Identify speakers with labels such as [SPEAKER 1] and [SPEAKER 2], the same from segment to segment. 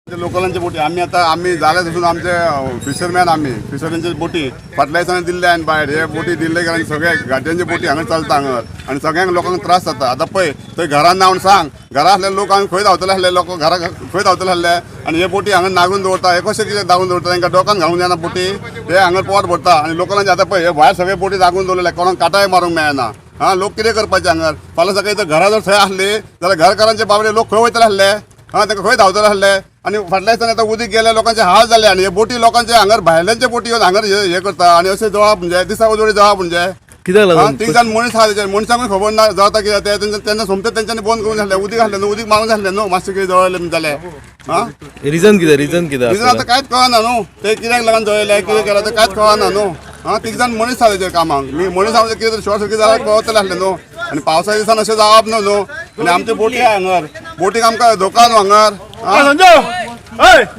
[SPEAKER 1] लोकलांचे बोटी आम्ही जाल्यापासून आमचे फिशरमॅन आम्ही फिशरींचे बोटी फाटल्या दिसांनी दिल्ले आनी भायर हे बोटी दिल्ले कारण सगळे गाड्यांची बोटी हांगा चलता हांगा आनी सगळ्यांक लोकांक त्रास जाता. आतां पळय थंय घरान नावन सांग घरा आसले लोक हांगा खंय धांवतले आसले लोक घरा खंय धांवतले आसले आनी हे बोटी हांगा नागरून दवरता. हे कशें कितें दागून दवरता तांकां डोकान घालूंक जायना बोटी हे हांगा पोट भरता आनी लोकलांचे आतां पळय हे भायर सगळे बोटी दागून दवरलेले कोणाक काटाय मारूंक मेळना. लोक कितें करपाचें हांगा फाल्यां सकाळी जर घरा जर थंय आसली जाल्यार घरकारांचे बाबडे लोक खंय वयतले आसले तांकां खंय धांवतले आसले आनी फाटल्या दिसांनी आतां उदीक गेले लोकांचे हाल जाले आनी हे बोटी लोकांचे हांगर भायल्यांचे बोटी येवन हांगर हे करता आनी अशें जळप म्हणजे दिसा उजवडी जळप म्हणजे
[SPEAKER 2] कित्याक लागून
[SPEAKER 1] तीग जाण मनीस आहा तेजे मनशांकूय खबर ना जाता कितें ते तेन्ना सोमते तेंच्यांनी बंद करून जाल्ले उदीक आसलें न्हू उदीक मारून जाल्लें न्हू मातशें कितें जळयलें जालें
[SPEAKER 2] रिजन कितें
[SPEAKER 1] रिजन आतां कांयच कळना न्हू ते कित्याक लागून जळयले कितें केलां तें कांयच कळना न्हू तीग जाण मनीस आहा तेजेर कामाक मी मनीस आहा कितें तरी शॉर्ट सर्कीट जाल्यार कळतलें आसलें न्हू आनी पावसा दिसान अशें जावप न्हू आनी आमचे बोटी आहा हांगर बोटीक आमकां धोका न्हू हांगर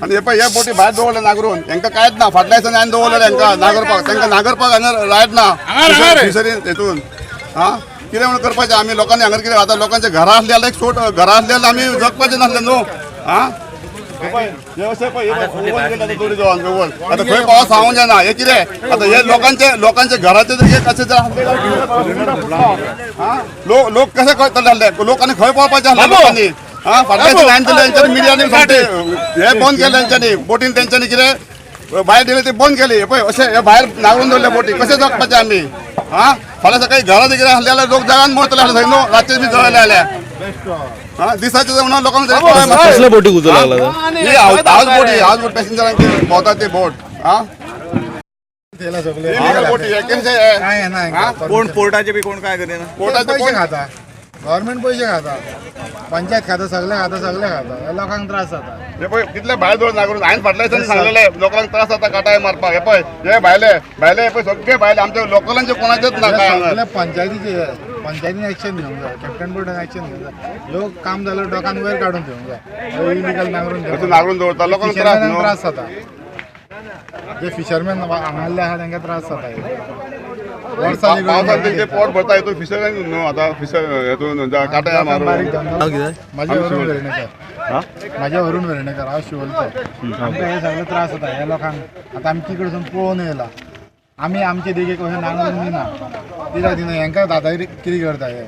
[SPEAKER 1] आनी हे पळय हे बोटी भायर दवरले नागरून हांकां कांयच ना फाटल्या दिसांनी आनी दवरलेले हांकां नागरपाक तांकां नागरपाक हांगा रायट ना फिशरीन हेतून कितें म्हणून करपाचें आमी लोकांनी हांगर कितें आतां लोकांचे घरां आसली जाल्यार एक सोट घरां आसली जाल्यार आमी जगपाचें नासलें न्हू आता खंय पावस सांगूंक जायना हे कितें आतां हे लोकांचे घराचे जर कशें जर लोक कशें करतले आसले लोक आनी खंय पळोवपाचें आसलें लोकांनी फाटल्या लायन दिले तेंच्यांनी मिडियांनी हे बंद केले तेंच्यांनी बोटीन तेंच्यांनी कितें भायर दिले ते बंद केली पळय अशें हे भायर नागरून दवरले बोटी कशें जगपाचें आमी फाल्यां सकाळी घरात कितें आसलें जाल्यार लोक जगान मरतले आसले थंय न्हू रातचे बी जळयले जाल्यार दिसाचे जेवणाक लोकांक
[SPEAKER 2] कसल्या बोटी उजो लागला
[SPEAKER 1] हाऊस बोट पॅसेंजरांची भोंवता ते बोट
[SPEAKER 3] कोण पोर्टाचे बी कोण काय करेना
[SPEAKER 1] पोर्टाचे
[SPEAKER 4] खाता गव्हर्नमेंट पैसे खाता पंचायत खाता सगळे खाता लोकांक त्रास जाता
[SPEAKER 1] हे पळय कितले भायर दवर नागरून हांवें फाटल्या दिसांनी सांगलेले लोकांक त्रास जाता काटाय मारपाक हे पळय हे भायले हे पळय सगळे भायले आमच्या लोकलांचे कोणाचेच ना काय हांगा
[SPEAKER 4] पंचायतीन एक्शन घेवंक जाय कॅप्टन बोर्डान एक्शन घेवंक जाय लोक काम जाल्यार डोकान वयर काडून घेवंक जाय इलिगल
[SPEAKER 1] नागरून दवरता लोकांक
[SPEAKER 4] त्रास जाता जे फिशरमॅन हांगाले आहा तांकां त्रास जाता
[SPEAKER 1] पावसात तेंचे पोट भरता हितून फिशर न्हू आतां फिशर हेतून काटाय मारून
[SPEAKER 4] माझ्या वरून वेर्णेकर हांव शिवलतो आमकां हे सगळे त्रास जाता हे लोकांक आतां आमी तिकडे कडसून पळोवन येयला आमी आमचे देगेक अशें नांगरून दिना कित्याक दिना हेंकां दादा कितें करता हे